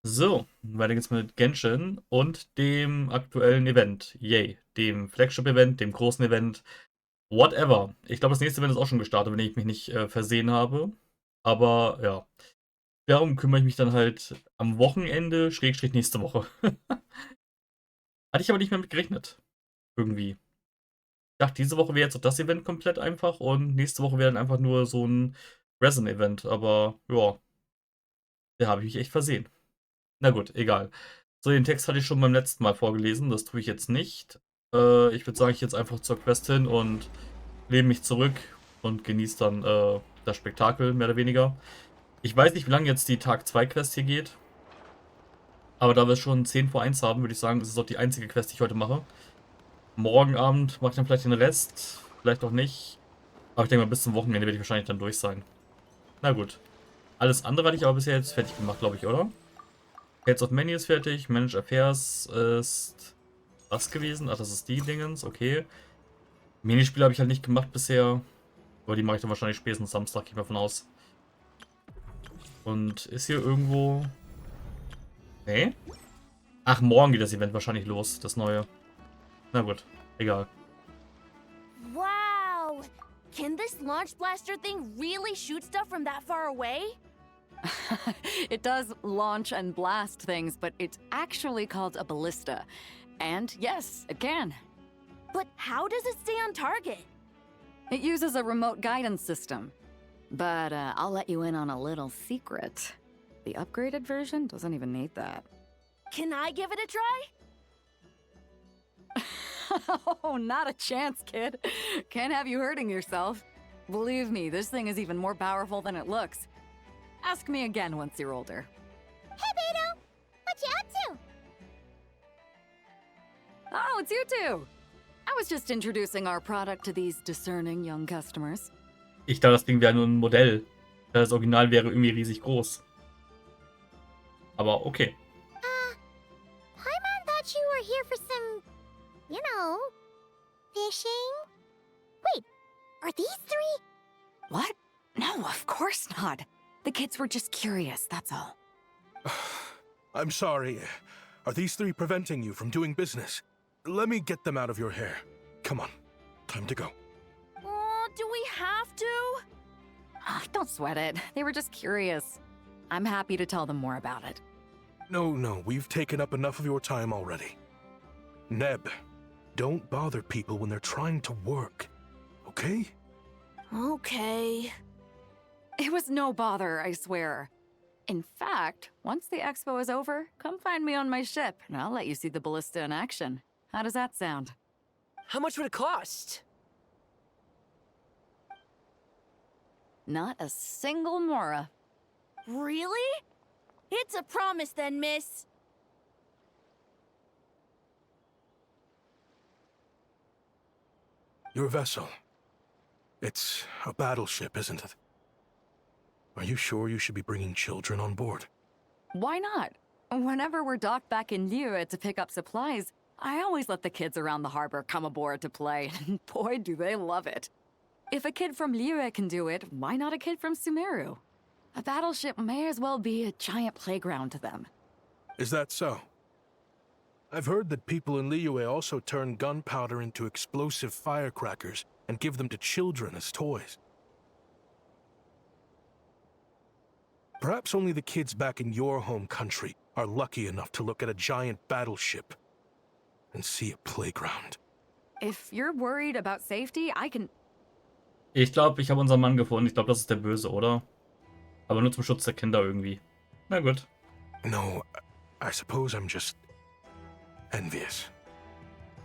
So, weiter geht's mit Genshin und dem aktuellen Event. Yay. Dem Flagship-Event, dem großen Event. Whatever. Ich glaube, das nächste Event ist auch schon gestartet, wenn ich mich nicht versehen habe. Aber ja, darum kümmere ich mich dann halt am Wochenende, Schrägstrich nächste Woche. Hatte ich aber nicht mehr mit gerechnet. Irgendwie. Ich dachte, diese Woche wäre jetzt auch das Event komplett einfach und nächste Woche wäre dann einfach nur so ein Resin-Event. Aber ja, da habe ich mich echt versehen. Na gut, egal. So, den Text hatte ich schon beim letzten Mal vorgelesen, das tue ich jetzt nicht. Ich würde sagen, ich jetzt einfach zur Quest hin und lehne mich zurück und genieße dann das Spektakel, mehr oder weniger. Ich weiß nicht, wie lange jetzt die Tag 2 Quest hier geht, aber da wir schon 10 vor eins haben, würde ich sagen, das ist auch die einzige Quest, die ich heute mache. Morgen Abend mache ich dann vielleicht den Rest, vielleicht auch nicht. Aber ich denke mal, bis zum Wochenende werde ich wahrscheinlich dann durch sein. Na gut. Alles andere hatte ich aber bisher jetzt fertig gemacht, glaube ich, oder? Heads of Many ist fertig, Manage Affairs ist was gewesen? Ach, das ist die Dingens, okay. Minispiele habe ich halt nicht gemacht bisher. Aber die mache ich dann wahrscheinlich spätestens Samstag, gehe ich mal von aus. Und ist hier irgendwo. Nee? Ach, morgen geht das Event wahrscheinlich los, das neue. Na gut, egal. Wow! Can this launch blaster thing really shoot stuff from that far away? It does launch and blast things, but it's actually called a ballista. And yes, it can. But how does it stay on target? It uses a remote guidance system. But I'll let you in on a little secret. The upgraded version doesn't even need that. Can I give it a try? Oh, not a chance, kid. Can't have you hurting yourself. Believe me, this thing is even more powerful than it looks. Ask me again once you're older. Hey, Beto! What you up to? Oh, it's you two! I was just introducing our product to these discerning young customers. Ich dachte, das Ding wäre nur ein Modell. Das Original wäre irgendwie riesig groß. Aber okay. Paimon thought you were here for some, fishing? Wait, are these three? What? No, of course not. The kids were just curious, that's all. I'm sorry. Are these three preventing you from doing business? Let me get them out of your hair. Come on. Time to go. Oh, do we have to? Don't sweat it. They were just curious. I'm happy to tell them more about it. No, we've taken up enough of your time already. Neb, don't bother people when they're trying to work. Okay? Okay. It was no bother, I swear. In fact, once the expo is over, come find me on my ship, and I'll let you see the ballista in action. How does that sound? How much would it cost? Not a single mora. Really? It's a promise then, miss. Your vessel. It's a battleship, isn't it? Are you sure you should be bringing children on board? Why not? Whenever we're docked back in Liyue to pick up supplies, I always let the kids around the harbor come aboard to play, and boy, do they love it. If a kid from Liyue can do it, why not a kid from Sumeru? A battleship may as well be a giant playground to them. Is that so? I've heard that people in Liyue also turn gunpowder into explosive firecrackers and give them to children as toys. Perhaps only the kids back in your home country are lucky enough to look at a giant battleship and see a playground. If you're worried about safety, I can... Ich glaube, ich habe unseren Mann gefunden. Ich glaube, das ist der Böse, oder? Aber nur zum Schutz der Kinder irgendwie. Na gut. No, I suppose I'm just envious.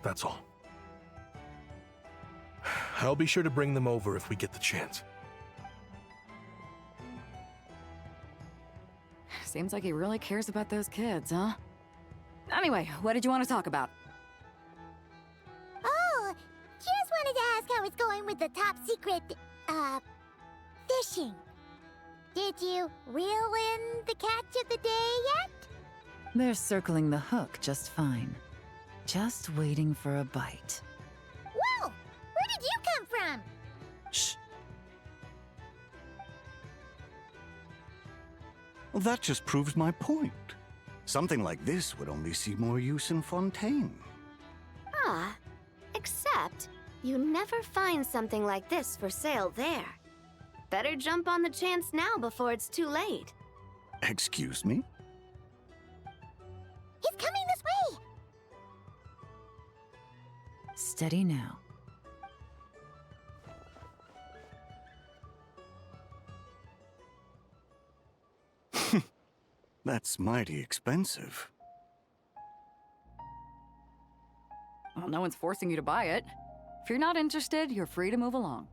That's all. I'll be sure to bring them over if we get the chance. Seems like he really cares about those kids, huh? Anyway, what did you want to talk about? Oh, just wanted to ask how it's going with the top secret, fishing. Did you reel in the catch of the day yet? They're circling the hook just fine. Just waiting for a bite. Whoa! Where did you come from? Shh. Well, that just proves my point. Something like this would only see more use in Fontaine. Ah, except you never find something like this for sale there. Better jump on the chance now before it's too late. Excuse me? He's coming this way! Steady now. That's mighty expensive. Well, no one's forcing you to buy it. If you're not interested, you're free to move along.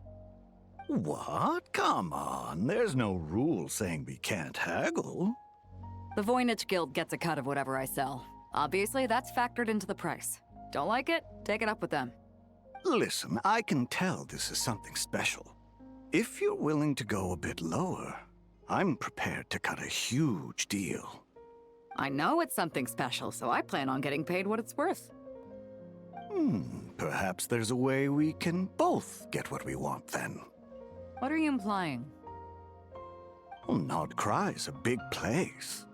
What? Come on, there's no rule saying we can't haggle. The Voynich Guild gets a cut of whatever I sell. Obviously, that's factored into the price. Don't like it? Take it up with them. Listen, I can tell this is something special. If you're willing to go a bit lower, I'm prepared to cut a huge deal. I know it's something special, so I plan on getting paid what it's worth. Perhaps there's a way we can both get what we want then. What are you implying? Well, Nod Krai's a big place.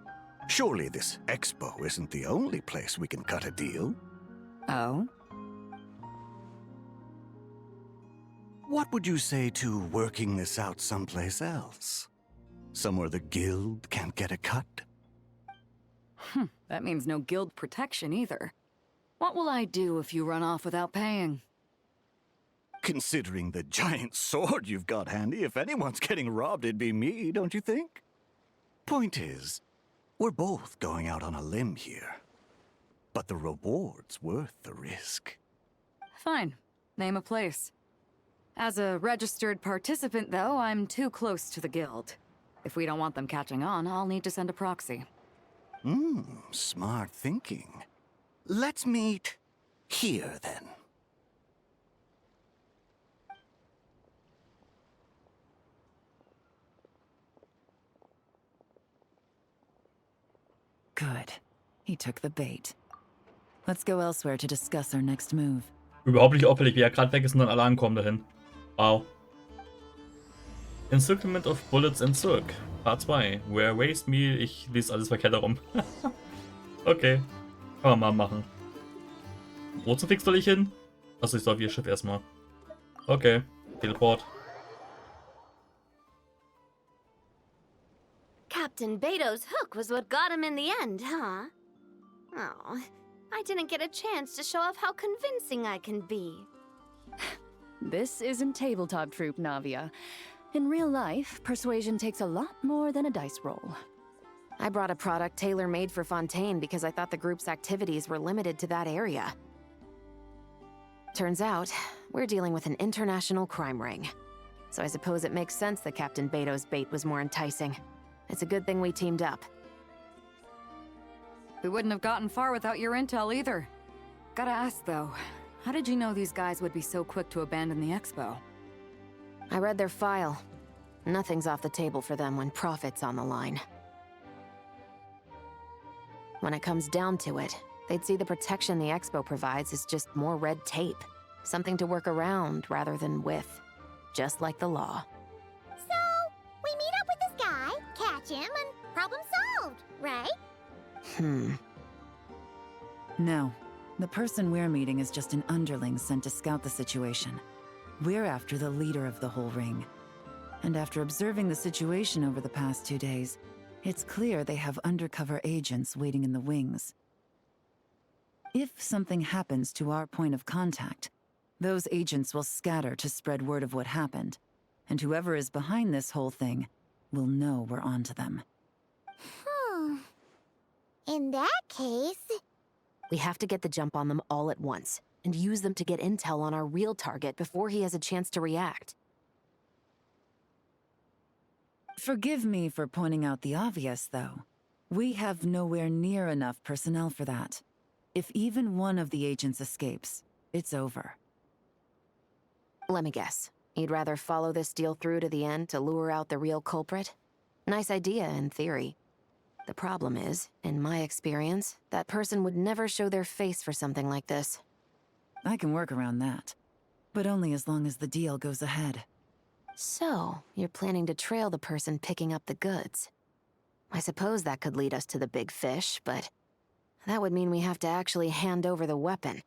Surely this expo isn't the only place we can cut a deal. Oh? What would you say to working this out someplace else? Somewhere the guild can't get a cut? That means no guild protection either. What will I do if you run off without paying? Considering the giant sword you've got handy, if anyone's getting robbed, it'd be me, don't you think? Point is, we're both going out on a limb here. But the reward's worth the risk. Fine. Name a place. As a registered participant, though, I'm too close to the guild. If we don't want them catching on, I'll need to send a proxy. Smart thinking. Let's meet here, then. Good. He took the bait. Let's go elsewhere to discuss our next move. Überhaupt nicht auffällig, wie er gerade weg ist und dann alle ankommen dahin. Wow. Encirclement of Bullets and Cirque. Part 2. Where waste me. Ich lese alles verkehrt herum. Okay. Kann man mal machen. Wo zum Fix soll ich hin? Achso, ich soll auf ihr Schiff erstmal. Okay. Teleport. Captain Beto's hook was what got him in the end, huh? Oh, I didn't get a chance to show off how convincing I can be. This isn't tabletop troop, Navia. In real life, persuasion takes a lot more than a dice roll. I brought a product tailor-made for Fontaine because I thought the group's activities were limited to that area. Turns out, we're dealing with an international crime ring. So I suppose it makes sense that Captain Beto's bait was more enticing. It's a good thing we teamed up. We wouldn't have gotten far without your intel either. Gotta ask, though, how did you know these guys would be so quick to abandon the expo? I read their file. Nothing's off the table for them when profit's on the line. When it comes down to it, they'd see the protection the expo provides as just more red tape. Something to work around rather than with. Just like the law. So, we meet up with this guy, catch him, and problem solved, right? No. The person we're meeting is just an underling sent to scout the situation. We're after the leader of the whole ring. And after observing the situation over the past 2 days, it's clear they have undercover agents waiting in the wings. If something happens to our point of contact, those agents will scatter to spread word of what happened, and whoever is behind this whole thing will know we're onto them. In that case... We have to get the jump on them all at once, and use them to get intel on our real target before he has a chance to react. Forgive me for pointing out the obvious, though. We have nowhere near enough personnel for that. If even one of the agents escapes, it's over. Let me guess. You'd rather follow this deal through to the end to lure out the real culprit? Nice idea, in theory. The problem is, in my experience, that person would never show their face for something like this. I can work around that. But only as long as the deal goes ahead. So, you're planning to trail the person picking up the goods. I suppose that could lead us to the big fish, but that would mean we have to actually hand over the weapon.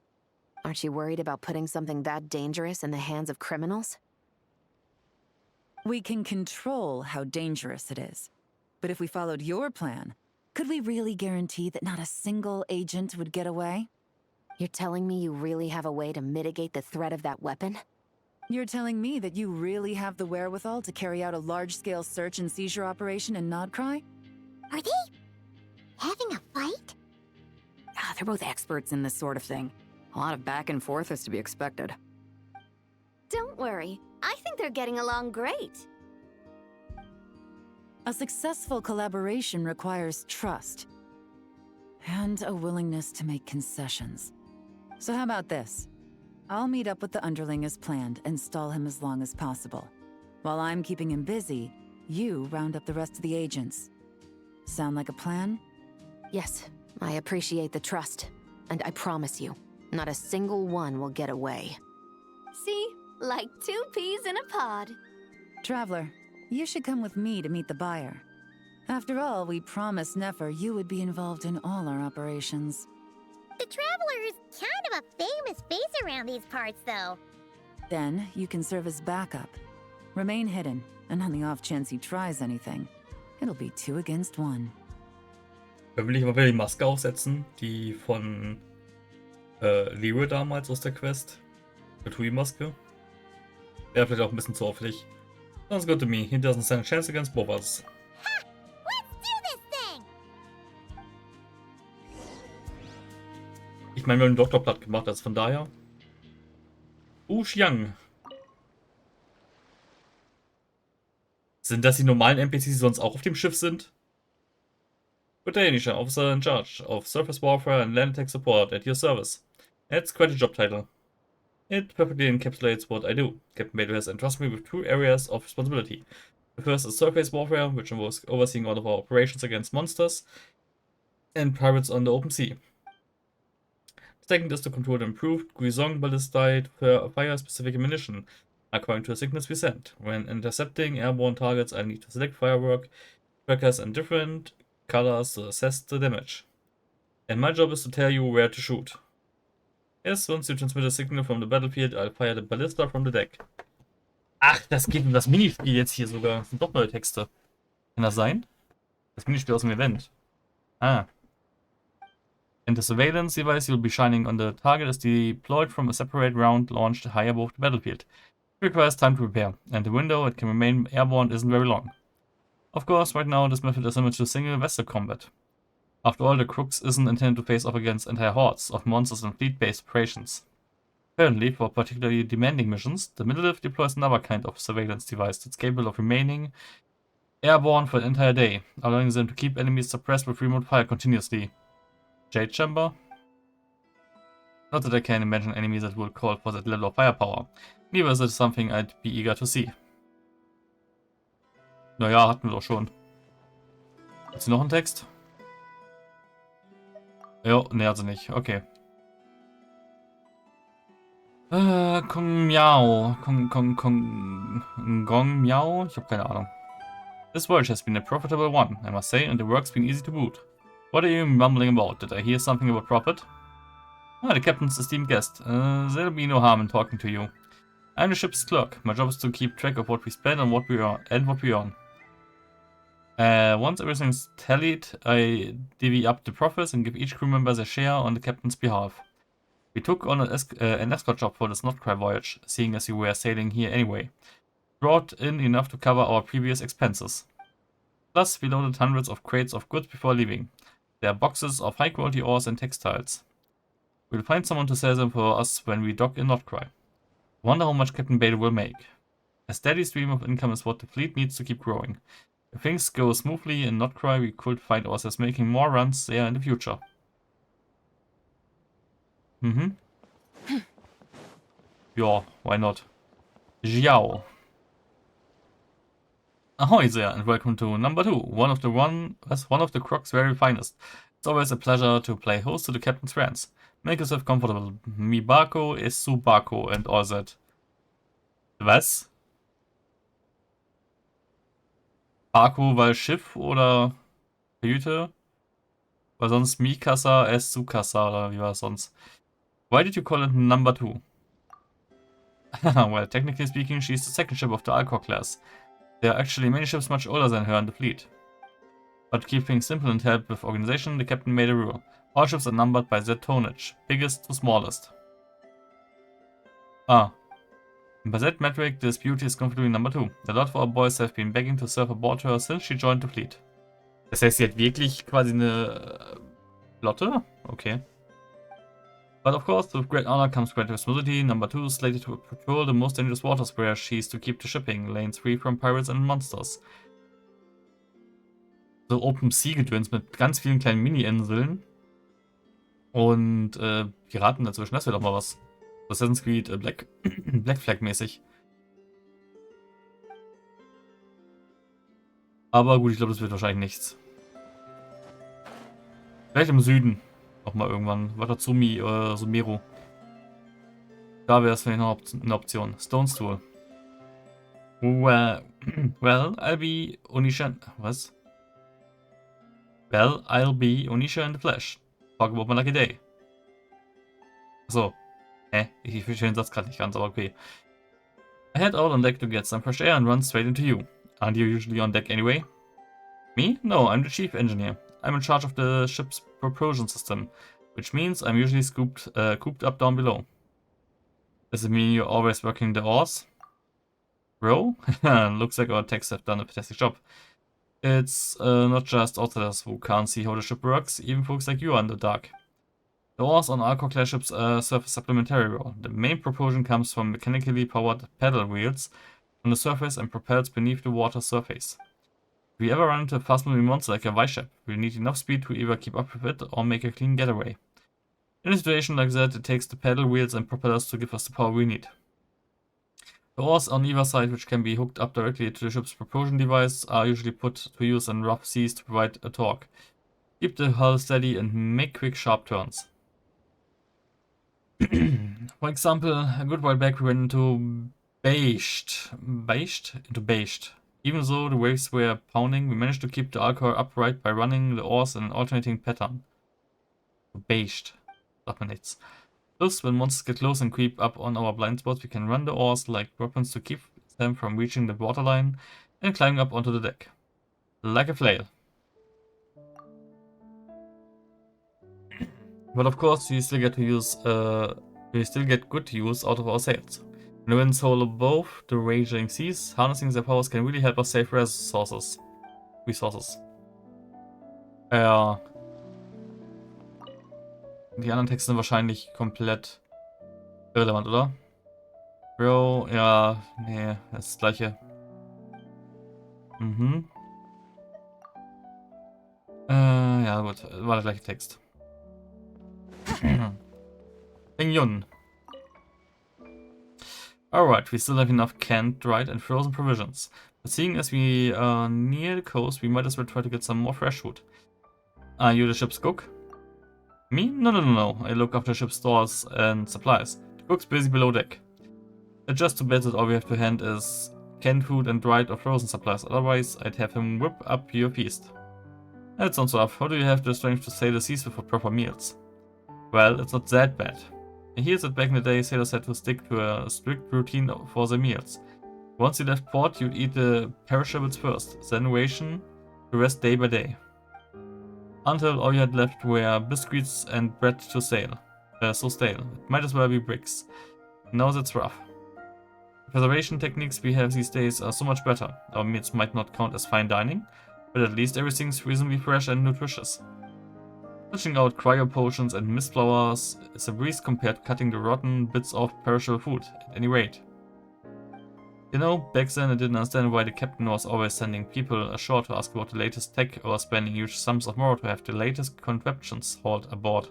Aren't you worried about putting something that dangerous in the hands of criminals? We can control how dangerous it is. But if we followed your plan, could we really guarantee that not a single agent would get away? You're telling me you really have a way to mitigate the threat of that weapon? You're telling me that you really have the wherewithal to carry out a large-scale search and seizure operation in Krai? Are they having a fight? They're both experts in this sort of thing. A lot of back and forth is to be expected. Don't worry. I think they're getting along great. A successful collaboration requires trust. And a willingness to make concessions. So how about this? I'll meet up with the underling as planned and stall him as long as possible. While I'm keeping him busy, you round up the rest of the agents. Sound like a plan? Yes, I appreciate the trust. And I promise you, not a single one will get away. See? Like 2 peas in a pod. Traveler, you should come with me to meet the buyer. After all, we promised Nefer you would be involved in all our operations. The Traveler is kind of a famous face around these parts, though. Then, you can serve as backup. Remain hidden, and on the off chance he tries anything, it'll be 2 against 1. Da will ich aber wieder die Maske aufsetzen, die von Leroy damals aus der Quest. Die Tui-Maske. Wäre vielleicht auch ein bisschen zu auffällig. Sounds good to me. He doesn't stand a chance against both of us. Ha! Let's do this thing! Ich meine, wir haben den Doktor platt gemacht, also von daher. Xiang. Sind das die normalen NPCs, die sonst auch auf dem Schiff sind? Good day, Nisha, officer in charge of surface warfare and land attack support at your service. That's quite a job title. It perfectly encapsulates what I do. Captain Bader has entrusted me with 2 areas of responsibility. The first is surface warfare, which involves overseeing all of our operations against monsters and pirates on the open sea. The second is to control the improved Guizhong ballistic fire-specific ammunition, according to the signals we send. When intercepting airborne targets, I need to select firework trackers in different colors to assess the damage. And my job is to tell you where to shoot. Yes, once you transmit a signal from the battlefield, I'll fire the ballista from the deck. Ach, das geht um das Minispiel jetzt hier sogar. Das sind doch neue Texte. Kann das sein? Das Minispiel aus dem Event. Ah. And the surveillance device you'll be shining on the target is deployed from a separate round launched high above the battlefield. It requires time to prepare, and the window it can remain airborne isn't very long. Of course, right now this method is limited to single vessel combat. After all, the Crooks isn't intended to face off against entire hordes of monsters in fleet-based operations. Apparently, for particularly demanding missions, the Middle deploys another kind of surveillance device that's capable of remaining airborne for an entire day, allowing them to keep enemies suppressed with remote fire continuously. Jade Chamber? Not that I can imagine enemies that would call for that level of firepower. Neither is it something I'd be eager to see. Naja, hatten wir doch schon. Ist hier noch ein Text? Jo, ne, hat sie nicht. Okay. Gong Miao. Gong Miao? Ich habe keine Ahnung. This voyage has been a profitable one, I must say, and the work's been easy to boot. What are you mumbling about? Did I hear something about profit? Ah, the captain's esteemed guest. There'll be no harm in talking to you. I'm the ship's clerk. My job is to keep track of what we spend and what we earn. Once everything's tallied, I divvy up the profits and give each crew member their share on the captain's behalf. We took on an escort job for this Krai voyage, seeing as we were sailing here anyway. Brought in enough to cover our previous expenses. Plus, we loaded hundreds of crates of goods before leaving. There are boxes of high-quality ores and textiles. We'll find someone to sell them for us when we dock in Krai. Wonder how much Captain Bader will make. A steady stream of income is what the fleet needs to keep growing. If things go smoothly in Krai, we could find ourselves making more runs there in the future. Ja, why not? Xiao. Ahoy there, and welcome to number 2, one of the Croc's very finest. It's always a pleasure to play host to the captain's friends. Make yourself comfortable. Mibako is Subako and all that. Was? Bako weil Schiff oder Kajüte. Weil sonst Mikasa es Tsukasa, oder wie war es sonst? Why did you call it number 2? Well, technically speaking, she's the second ship of the Alcor class. There are actually many ships much older than her in the fleet. But to keep things simple and help with organization, the captain made a rule. All ships are numbered by their tonnage, biggest to smallest. Ah. By that metric, this beauty is comfortably number 2. A lot of our boys have been begging to serve aboard her since she joined the fleet. Das heißt, sie hat wirklich quasi eine Flotte? Okay. But of course, with great honor comes great responsibility. Number 2 is slated to patrol the most dangerous waters where she is to keep the shipping lanes free from pirates and monsters. So Open Sea Gedöns mit ganz vielen kleinen Mini-Inseln. Und Piraten dazwischen, das wäre doch mal was. Assassin's Creed Black Flag mäßig. Aber gut, ich glaube, das wird wahrscheinlich nichts. Vielleicht im Süden. Nochmal irgendwann. Watatsumi oder Sumeru. Da wäre es vielleicht noch eine Option. Stone's Tool. Well, I'll be Onisha. Was? Well, I'll be Onisha in the flesh. Talk about my lucky day. Achso. Ich verstehe den Satz gerade nicht ganz, aber okay. I head out on deck to get some fresh air and run straight into you. Aren't you usually on deck anyway? Me? No, I'm the chief engineer. I'm in charge of the ship's propulsion system, which means I'm usually cooped up down below. Does it mean you're always working the oars? Bro? Looks like our techs have done a fantastic job. It's not just outsiders who can't see how the ship works, even folks like you are in the dark. The oars on Alcor class ships serve a supplementary role. The main propulsion comes from mechanically powered paddle wheels on the surface and propels beneath the water surface. If we ever run into a fast-moving monster like a Weishap, we'll need enough speed to either keep up with it or make a clean getaway. In a situation like that, it takes the paddle wheels and propellers to give us the power we need. The oars on either side, which can be hooked up directly to the ship's propulsion device, are usually put to use in rough seas to provide a torque. Keep the hull steady and make quick, sharp turns. For example, a good while back we went into Bashed. Even though the waves were pounding, we managed to keep the Alcor upright by running the oars in an alternating pattern. Bashed. Sagt man nichts. Plus, when monsters get close and creep up on our blind spots, we can run the oars like weapons to keep them from reaching the waterline and climbing up onto the deck. Like a flail. But of course, we still get good use out of our sails. When the winds howl above the raging seas, harnessing their powers can really help us save resources. Die anderen Texte sind wahrscheinlich komplett irrelevant, oder? Bro, ja, nee, das ist das gleiche. Ja gut, war der gleiche Text. Yun. Alright, we still have enough canned, dried and frozen provisions. But seeing as we are near the coast, we might as well try to get some more fresh food. Are you the ship's cook? Me? No. I look after ship's stores and supplies. The cook's busy below deck. It's just too bad that all we have to hand is canned food and dried or frozen supplies, otherwise I'd have him whip up your feast. That sounds rough. How do you have the strength to sail the seas without proper meals? Well, it's not that bad. I hear that back in the day, sailors had to stick to a strict routine for their meals. Once you left port, you'd eat the perishables first, then ration the rest day by day. Until all you had left were biscuits and bread to stale. It might as well be bricks. Now that's rough. The preservation techniques we have these days are so much better. Our meals might not count as fine dining, but at least everything's reasonably fresh and nutritious. Switching out cryo potions and mist flowers is a breeze compared to cutting the rotten bits off perishable food, at any rate. You know, back then I didn't understand why the captain was always sending people ashore to ask about the latest tech or spending huge sums of money to have the latest contraptions hauled aboard.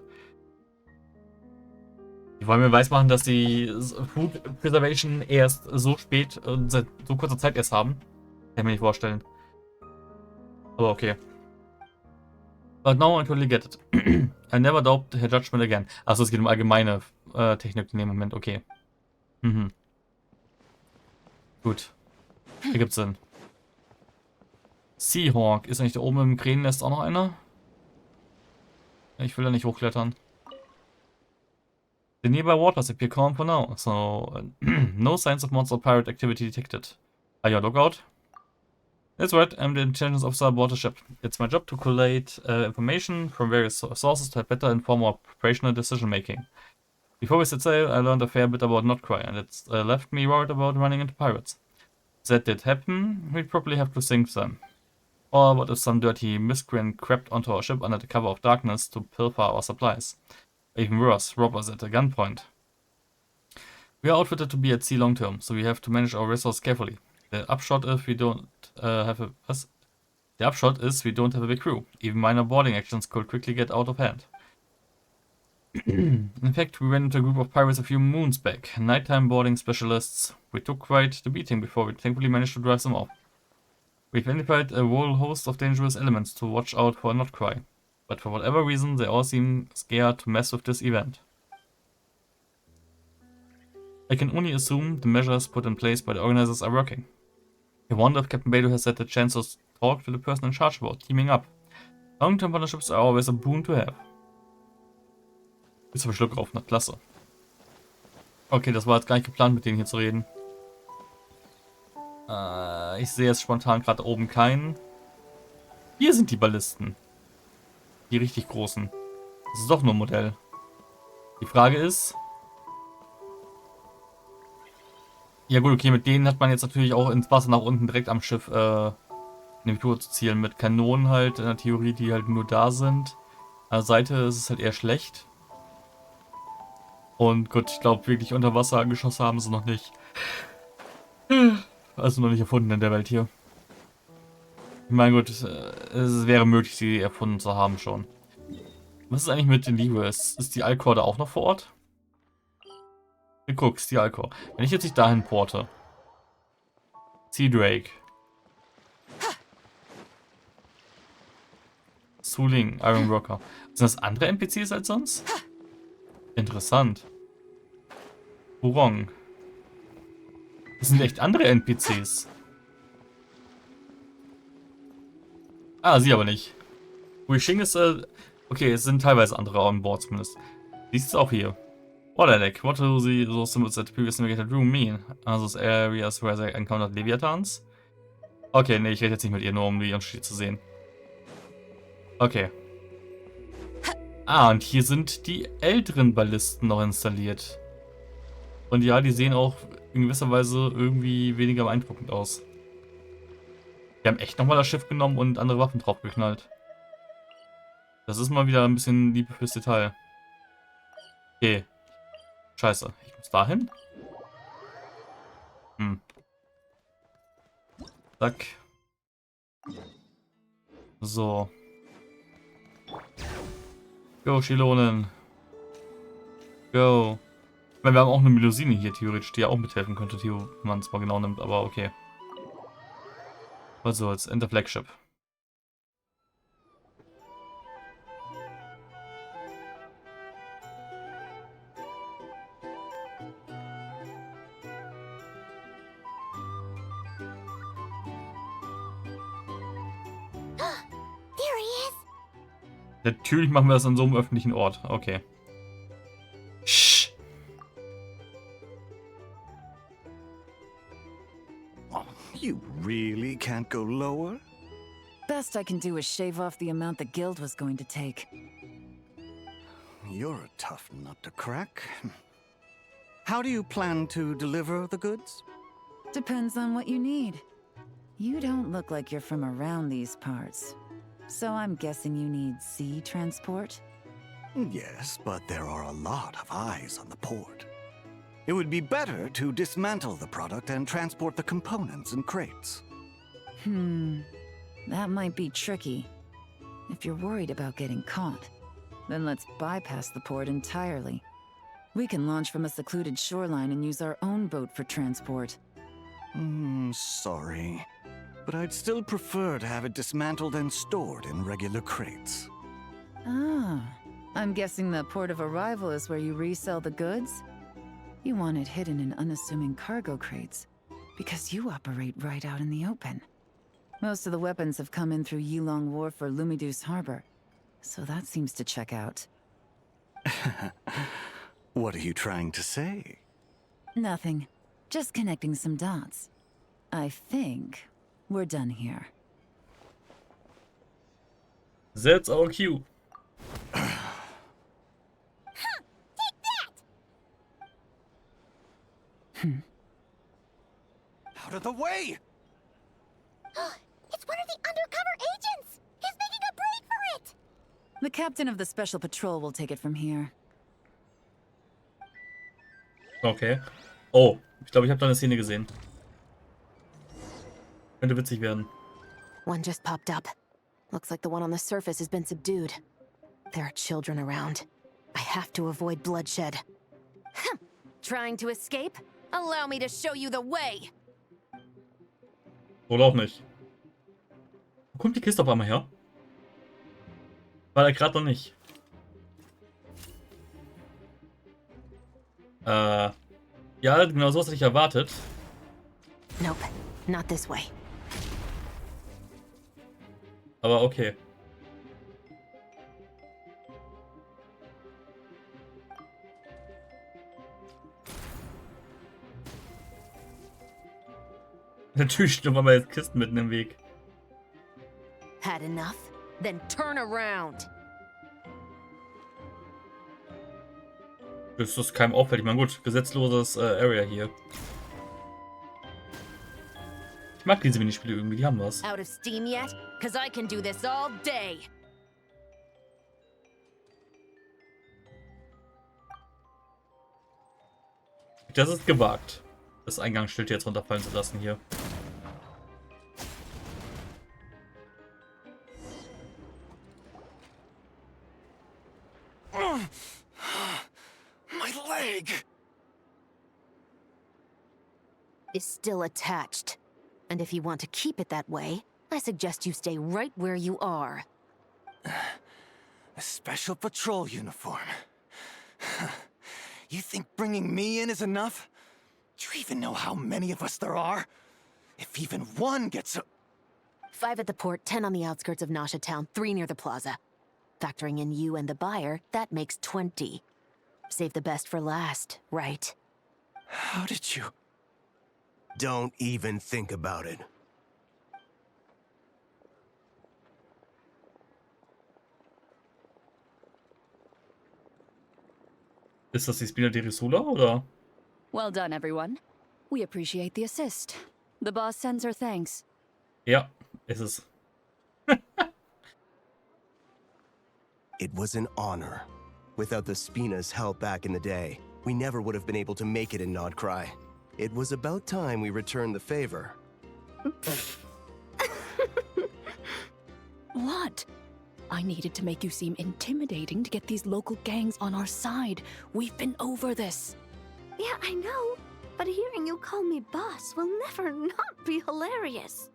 Die wollen mir weismachen, dass sie Food Preservation erst so spät und seit so kurzer Zeit erst haben. Kann ich mir nicht vorstellen. Aber okay. But now I totally get it. I never doubt her judgment again. Achso, es geht um allgemeine Technik in dem Moment, okay. Gut. Ergibt Sinn. Seahawk. Ist eigentlich da oben im Krähennest auch noch einer? Ich will da nicht hochklettern. The nearby waters appear calm for now, so no signs of monster or pirate activity detected. Are you on lookout? That's right, I'm the intelligence officer aboard the ship. It's my job to collate information from various sources to better inform our operational decision making. Before we set sail, I learned a fair bit about Krai, and it's left me worried about running into pirates. If that did happen, we'd probably have to sink them. Or what if some dirty miscreant crept onto our ship under the cover of darkness to pilfer our supplies? Even worse, rob us at a gunpoint. We are outfitted to be at sea long term, so we have to manage our resources carefully. The upshot is we don't have a big crew. Even minor boarding actions could quickly get out of hand. In fact, we ran into a group of pirates a few moons back. Nighttime boarding specialists. We took quite the beating before we thankfully managed to drive them off. We've identified a whole host of dangerous elements to watch out for Krai. But for whatever reason, they all seem scared to mess with this event. I can only assume the measures put in place by the organizers are working. I wonder if Captain Beidou has had the chance to talk to the person in charge about teaming up. Long-term partnerships are always a boon to have. Ist aber Schluck auf, na klasse. Okay, das war jetzt gar nicht geplant, mit denen hier zu reden. Ich sehe jetzt spontan gerade oben keinen. Hier sind die Ballisten. Die richtig großen. Das ist doch nur ein Modell. Die Frage ist... Ja gut, okay, mit denen hat man jetzt natürlich auch ins Wasser nach unten direkt am Schiff eine Tour zu zielen. Mit Kanonen halt, in der Theorie, die halt nur da sind. An der Seite ist es halt eher schlecht. Und gut, ich glaube wirklich unter Wasser angeschossen haben sie noch nicht. Also noch nicht erfunden in der Welt hier. Ich meine gut, es wäre möglich, sie erfunden zu haben schon. Was ist eigentlich mit den Liebe? Ist die Alcor da auch noch vor Ort? Du guckst, die Alcor. Wenn ich jetzt nicht dahin porte. Sea Drake. Suling, Iron Worker. Sind das andere NPCs als sonst? Interessant. Hurong. Das sind echt andere NPCs. Ah, sie aber nicht. Wishing ist, okay, es sind teilweise andere on board zumindest. Siehst du es auch hier. Water deck. What do those symbols that the previous navigated room mean? Are those areas where they encountered Leviathans? Okay, nee, ich rede jetzt nicht mit ihr, nur um die Unterschiede zu sehen. Okay. Ah, und hier sind die älteren Ballisten noch installiert. Und ja, die sehen auch in gewisser Weise irgendwie weniger beeindruckend aus. Die haben echt nochmal das Schiff genommen und andere Waffen draufgeknallt. Das ist mal wieder ein bisschen Liebe fürs Detail. Okay. Scheiße. Ich muss dahin? Zack. So. Go, Chilonen. Go. Ich meine, wir haben auch eine Melusine hier theoretisch, die ja auch mithelfen könnte, wenn man es mal genau nimmt, aber okay. Was soll's, Enter Flagship. There he is. Natürlich machen wir das an so einem öffentlichen Ort. Okay. Shh. Oh, you really can't go lower? Best I can do is shave off the amount the guild was going to take. You're a tough nut to crack. How do you plan to deliver the goods? Depends on what you need. You don't look like you're from around these parts. So I'm guessing you need sea transport? Yes, but there are a lot of eyes on the port. It would be better to dismantle the product and transport the components in crates. That might be tricky. If you're worried about getting caught, then let's bypass the port entirely. We can launch from a secluded shoreline and use our own boat for transport. Sorry. But I'd still prefer to have it dismantled and stored in regular crates. Ah, I'm guessing the port of arrival is where you resell the goods? You want it hidden in unassuming cargo crates, because you operate right out in the open. Most of the weapons have come in through Yilong Wharf or Lumiduce Harbor, so that seems to check out. What are you trying to say? Nothing. Just connecting some dots. I think we're done here. That's our cue. Take that! Out of the way! It's one of the undercover agents! He's making a break for it! The captain of the Special Patrol will take it from here. Okay. Oh, ich glaube, ich habe da eine Szene gesehen. Könnte witzig werden. One just popped up. Looks like the one on the surface has been subdued. There are children around. I have to avoid bloodshed. Trying to escape? Allow me to show you the way! Wohl auch nicht. Wo kommt die Kiste auf einmal her? War er gerade noch nicht. Ja, genau so was hatte ich erwartet. Nope, not this way. Aber okay. Natürlich stehen auf einmal jetzt Kisten mitten im Weg. Had enough? Then turn around! Das ist keinem auffällig. Ich meine, gut, gesetzloses Area hier. Ich mag diese Minispiele irgendwie, die haben was. Out of steam yet? Cause I can do this all day! Das ist gewagt, das Eingangsschild jetzt runterfallen zu lassen hier. My leg! Is still attached. And if you want to keep it that way, I suggest you stay right where you are. A special patrol uniform. You think bringing me in is enough? Do you even know how many of us there are? If even one gets a... 5 at the port, 10 on the outskirts of Nasha Town, 3 near the plaza. Factoring in you and the buyer, that makes 20. Save the best for last, right? How did you... Don't even think about it. Ist das die Spina di Risula, oder? Well done, everyone. We appreciate the assist. The boss sends her thanks. Ja, ist es. It was an honor. Without the Spina's help back in the day, we never would have been able to make it in Krai. It was about time we returned the favor. What? I needed to make you seem intimidating to get these local gangs on our side. We've been over this. Yeah, I know. But hearing you call me boss will never not be hilarious.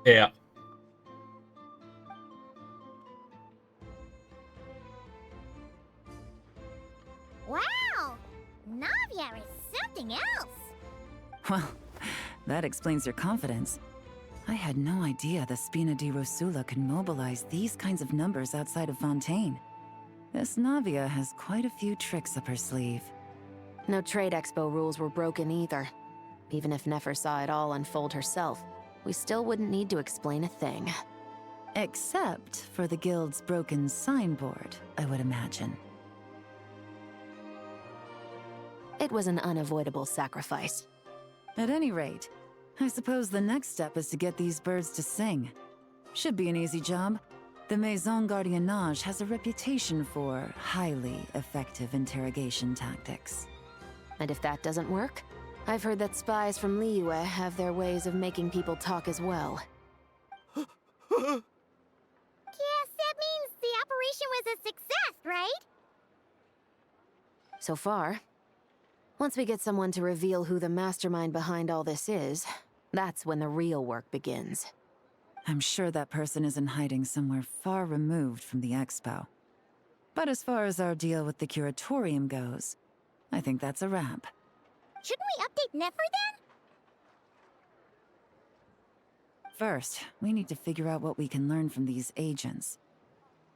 Ja. Wow! Navia is something else! Well, that explains your confidence. I had no idea the Spina di Rosula could mobilize these kinds of numbers outside of Fontaine. This Navia has quite a few tricks up her sleeve. No trade expo rules were broken either. Even if Nefer saw it all unfold herself, we still wouldn't need to explain a thing. Except for the guild's broken signboard, I would imagine. It was an unavoidable sacrifice. At any rate, I suppose the next step is to get these birds to sing. Should be an easy job. The Maison Gardiennage has a reputation for highly effective interrogation tactics. And if that doesn't work, I've heard that spies from Liyue have their ways of making people talk as well. Guess that means the operation was a success, right? So far. Once we get someone to reveal who the mastermind behind all this is, that's when the real work begins. I'm sure that person is in hiding somewhere far removed from the expo. But as far as our deal with the curatorium goes, I think that's a wrap. Shouldn't we update Nefer then? First, we need to figure out what we can learn from these agents.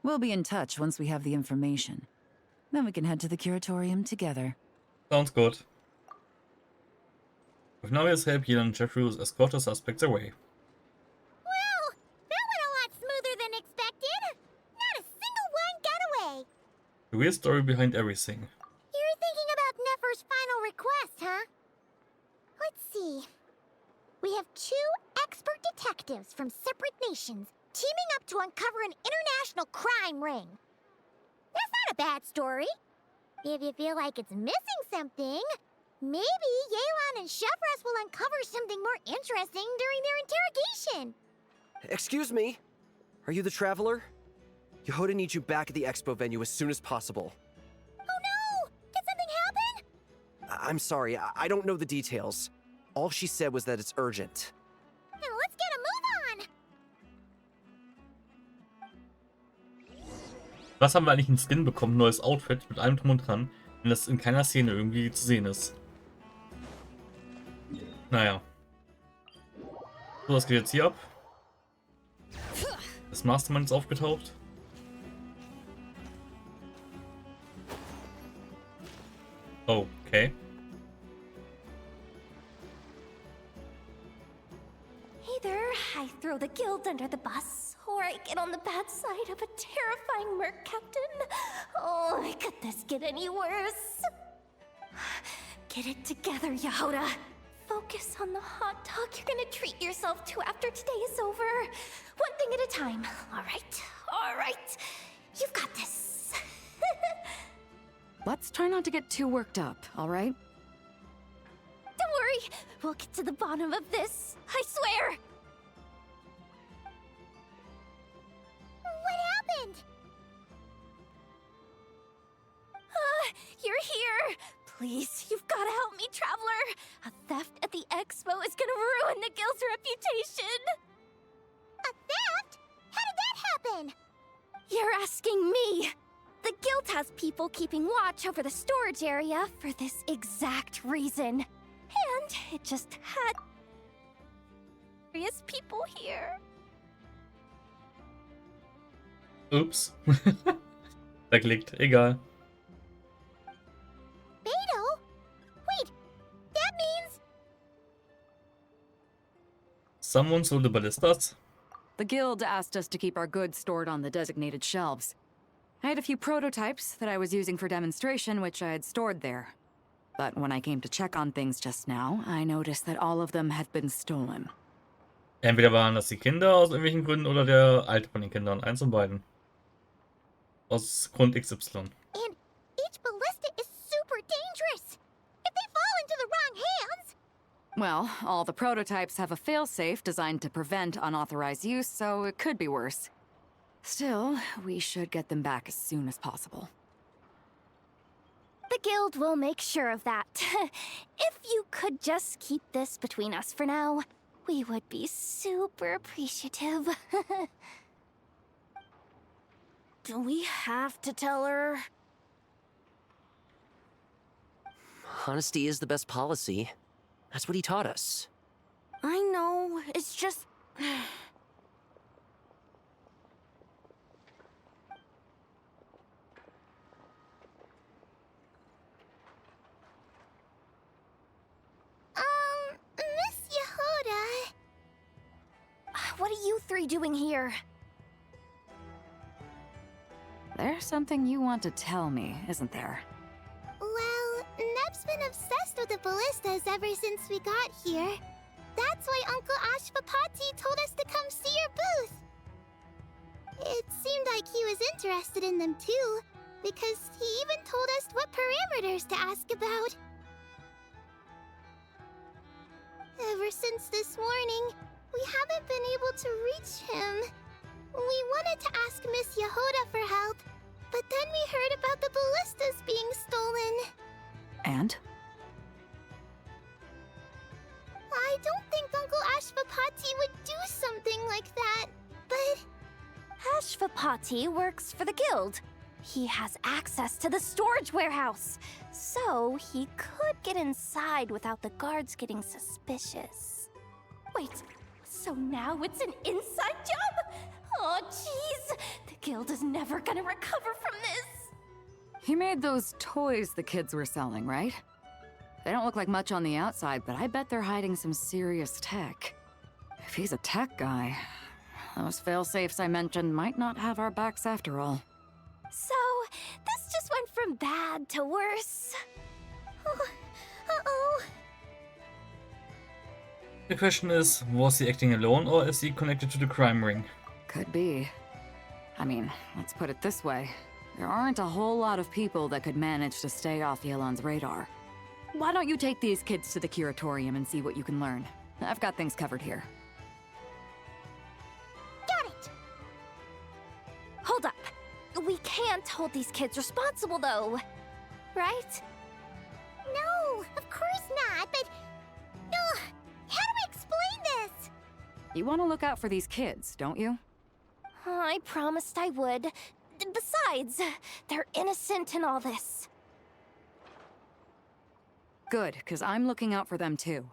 We'll be in touch once we have the information. Then we can head to the curatorium together. Sounds good. With Navia's help, Yelan and Jeffrey will escort the suspects away. Well, that went a lot smoother than expected. Not a single one got away. The real story behind everything. You're thinking about Nefer's final request, huh? Let's see. We have 2 expert detectives from separate nations teaming up to uncover an international crime ring. That's not a bad story. If you feel like it's missing something, maybe Yelan and Chevres will uncover something more interesting during their interrogation. Excuse me? Are you the traveler? Yehuda needs you back at the expo venue as soon as possible. Oh no! Did something happen? I'm sorry, I don't know the details. All she said was that it's urgent. Now let's get a move on! Was haben wir eigentlich einen Skin bekommen? Neues Outfit mit allem drum und dran, wenn das in keiner Szene irgendwie zu sehen ist. Naja. So, was geht jetzt hier ab? Das Mastermind ist aufgetaucht. Oh, okay. Either I throw the guild under the bus, or I get on the bad side of a terrifying merc captain. Oh, could this get any worse? Get it together, Yehuda. Focus on the hot dog you're gonna treat yourself to after today is over. One thing at a time. All right. You've got this. Let's try not to get too worked up, all right? Don't worry, we'll get to the bottom of this. I swear. What happened? You're here. Please, you've got to help me, traveler. A theft at the expo is gonna ruin the guild's reputation. A theft? How did that happen? You're asking me. The guild has people keeping watch over the storage area for this exact reason. And it just had various people here. Ups. Verklickt, egal. Beto? Wait, that means... Someone sold the ballistas? The guild asked us to keep our goods stored on the designated shelves. I had a few prototypes that I was using for demonstration, which I had stored there. But when I came to check on things just now, I noticed that all of them had been stolen. Entweder waren das die Kinder aus irgendwelchen Gründen oder der alte von den Kindern. Eins von beiden. Aus Grund XY. And each ballista is super dangerous. If they fall into the wrong hands... Well, all the prototypes have a failsafe designed to prevent unauthorized use, so it could be worse. Still, we should get them back as soon as possible. The guild will make sure of that. If you could just keep this between us for now, we would be super appreciative. Do we have to tell her? Honesty is the best policy. That's what he taught us. I know, it's just... Miss Yehuda... What are you three doing here? There's something you want to tell me, isn't there? Well, Neb's been obsessed with the ballistas ever since we got here. That's why Uncle Ashvapati told us to come see your booth. It seemed like he was interested in them too, because he even told us what parameters to ask about. Ever since this morning, we haven't been able to reach him. We wanted to ask Miss Yehuda for help, but then we heard about the ballistas being stolen. And? I don't think Uncle Ashvapati would do something like that, but... Ashvapati works for the guild. He has access to the storage warehouse, so he could get inside without the guards getting suspicious. Wait, So now it's an inside job? Oh, jeez. The guild is never gonna recover from this. He made those toys the kids were selling, right? They don't look like much on the outside, but I bet they're hiding some serious tech. If he's a tech guy, those fail-safes I mentioned might not have our backs after all. So, this just went from bad to worse. Oh, uh-oh. The question is, was he acting alone or is he connected to the crime ring? Could be. I mean, let's put it this way. There aren't a whole lot of people that could manage to stay off Yelan's radar. Why don't you take these kids to the curatorium and see what you can learn? I've got things covered here. Got it! Hold up. We can't hold these kids responsible, though. Right? No, of course not, but... Ugh, how do we explain this? You want to look out for these kids, don't you? I promised I would. Besides, they're innocent in all this. Good, because I'm looking out for them too.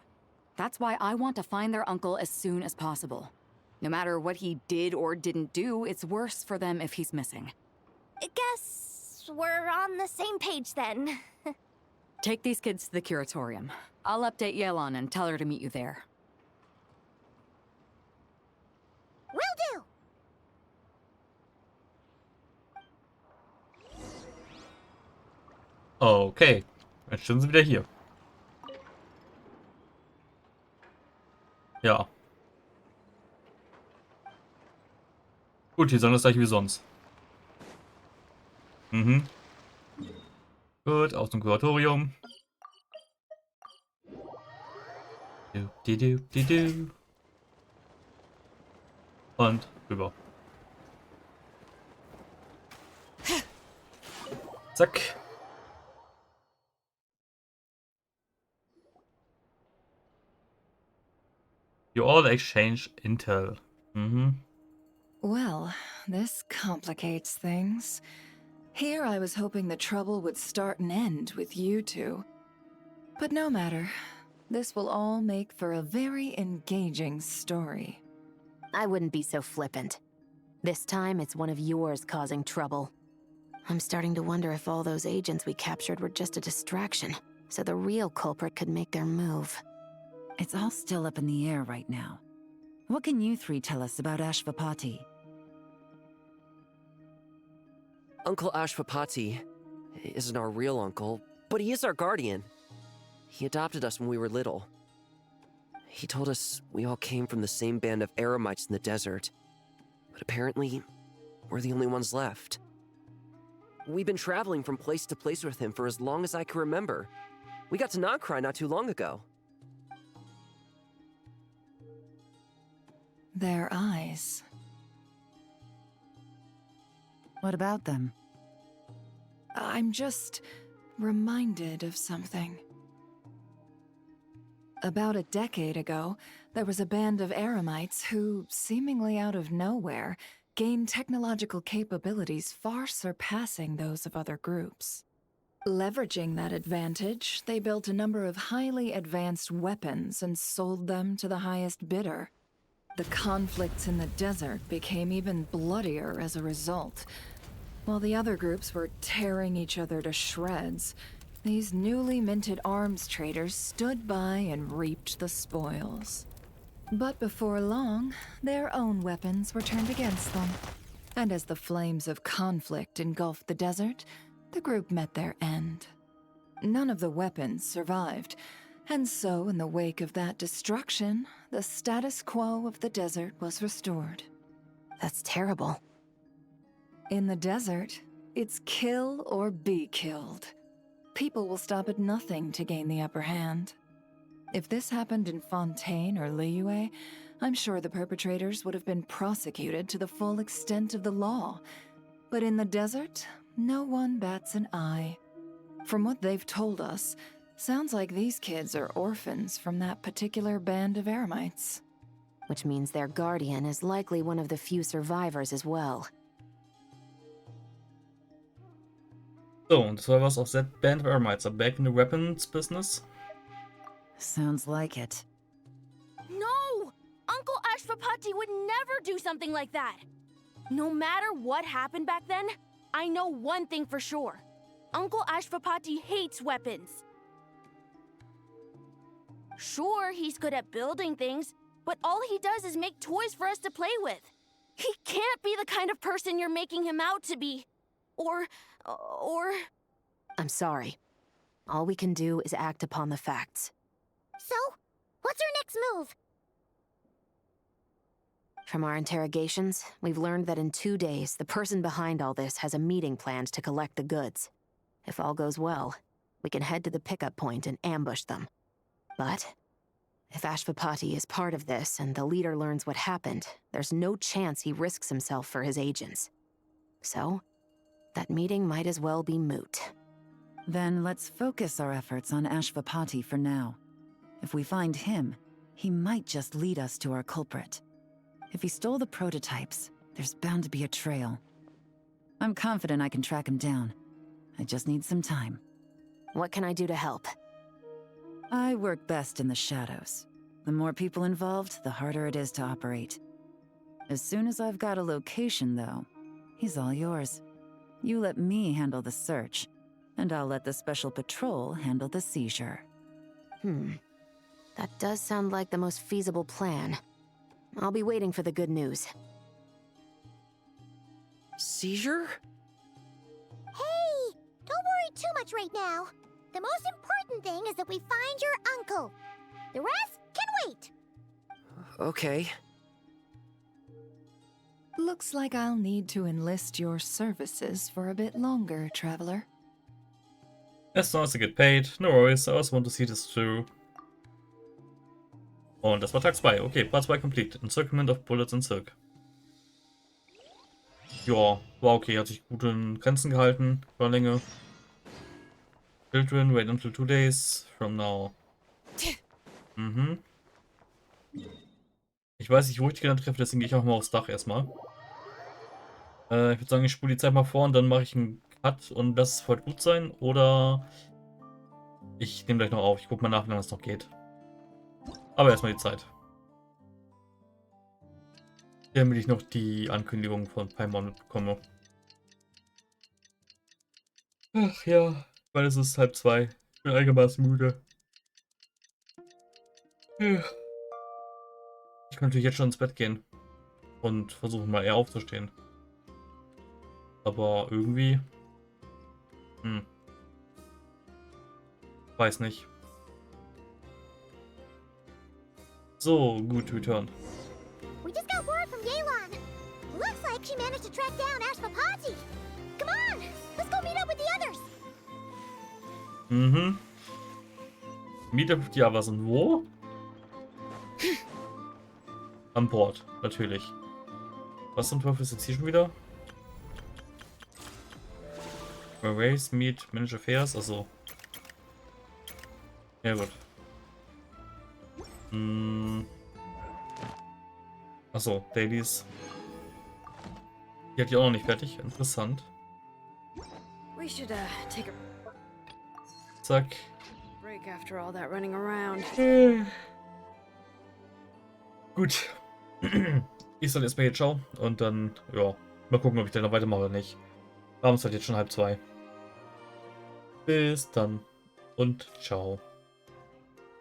That's why I want to find their uncle as soon as possible. No matter what he did or didn't do, it's worse for them if he's missing. I guess we're on the same page then. Take these kids to the curatorium. I'll update Yelan and tell her to meet you there. Will do! Okay, jetzt sind sie wieder hier. Ja. Gut, hier sollen das gleiche wie sonst. Mhm. Gut, aus dem Kuratorium. Du. Und rüber. Zack. You all exchange intel. Well, this complicates things. Here I was hoping the trouble would start and end with you two. But no matter. This will all make for a very engaging story. I wouldn't be so flippant. This time, it's one of yours causing trouble. I'm starting to wonder if all those agents we captured were just a distraction, so the real culprit could make their move. It's all still up in the air right now. What can you three tell us about Ashvapati? Uncle Ashvapati isn't our real uncle, but he is our guardian. He adopted us when we were little. He told us we all came from the same band of eremites in the desert. But apparently, we're the only ones left. We've been traveling from place to place with him for as long as I can remember. We got to Krai not too long ago. Their eyes. What about them? I'm just reminded of something. About a decade ago, there was a band of eremites who, seemingly out of nowhere, gained technological capabilities far surpassing those of other groups. Leveraging that advantage, they built a number of highly advanced weapons and sold them to the highest bidder. The conflicts in the desert became even bloodier as a result. While the other groups were tearing each other to shreds, these newly minted arms traders stood by and reaped the spoils. But before long, their own weapons were turned against them. And as the flames of conflict engulfed the desert, the group met their end. None of the weapons survived, and so in the wake of that destruction, the status quo of the desert was restored. That's terrible. In the desert, it's kill or be killed. People will stop at nothing to gain the upper hand. If this happened in Fontaine or Liyue, I'm sure the perpetrators would have been prosecuted to the full extent of the law. But in the desert, no one bats an eye. From what they've told us, sounds like these kids are orphans from that particular band of eremites. Which means their guardian is likely one of the few survivors as well. So, und das war was auf that band of eremites are back in the weapons business. Sounds like it. No! Uncle Ashvapati would never do something like that. No matter what happened back then, I know one thing for sure. Uncle Ashvapati hates weapons. Sure, he's good at building things, but all he does is make toys for us to play with. He can't be the kind of person you're making him out to be. Or... I'm sorry. All we can do is act upon the facts. So, what's our next move? From our interrogations, we've learned that in 2 days, the person behind all this has a meeting planned to collect the goods. If all goes well, we can head to the pickup point and ambush them. But if Ashvapati is part of this and the leader learns what happened, there's no chance he risks himself for his agents. So, that meeting might as well be moot. Then let's focus our efforts on Ashvapati for now. If we find him, he might just lead us to our culprit. If he stole the prototypes, there's bound to be a trail. I'm confident I can track him down. I just need some time. What can I do to help? I work best in the shadows. The more people involved, the harder it is to operate. As soon as I've got a location, though, he's all yours. You let me handle the search, and I'll let the special patrol handle the seizure. That does sound like the most feasible plan. I'll be waiting for the good news. Seizure? Hey, don't worry too much right now. The most important thing is that we find your uncle. The rest can wait. Okay. Looks like I'll need to enlist your services for a bit longer, traveler. As long as I get paid, no worries, I also want to see this through. Und das war Tag 2. Okay, Part 2 complete. Encirclement of Bullets and Silk. Ja, war okay, hat sich gut in Grenzen gehalten, war Länge. Children, wait until 2 days from now. Ich weiß nicht, wo ich die dann treffe, deswegen gehe ich auch mal aufs Dach erstmal. Ich würde sagen, ich spule die Zeit mal vor und dann mache ich einen Cut und das es heute gut sein. Oder ich nehme gleich noch auf. Ich gucke mal nach, wie lange es noch geht. Aber erstmal die Zeit. Damit ich noch die Ankündigung von Paimon mitbekomme. Ach ja, weil es ist 1:30. Ich bin allgemein müde. Ja. Ich kann natürlich jetzt schon ins Bett gehen. Und versuchen mal eher aufzustehen. Aber irgendwie... Weiß nicht. So, gut, return. We just got word from Yelan. Looks like she managed to track down Ashvapati. Come on, let's go meet up with the others. Meet up with the others und wo? An Bord, natürlich. Was zum Teufel ist jetzt hier schon wieder? Race, Meet, Manage Affairs, also. Ja gut. Achso, Dailies. Die hat die auch noch nicht fertig. Interessant. We should take a Zack. break after all that running around. Gut. Ich soll erstmal jetzt schauen und dann, ja, mal gucken, ob ich dann noch weitermache oder nicht. Abends halt jetzt schon 1:30. Bis dann und ciao.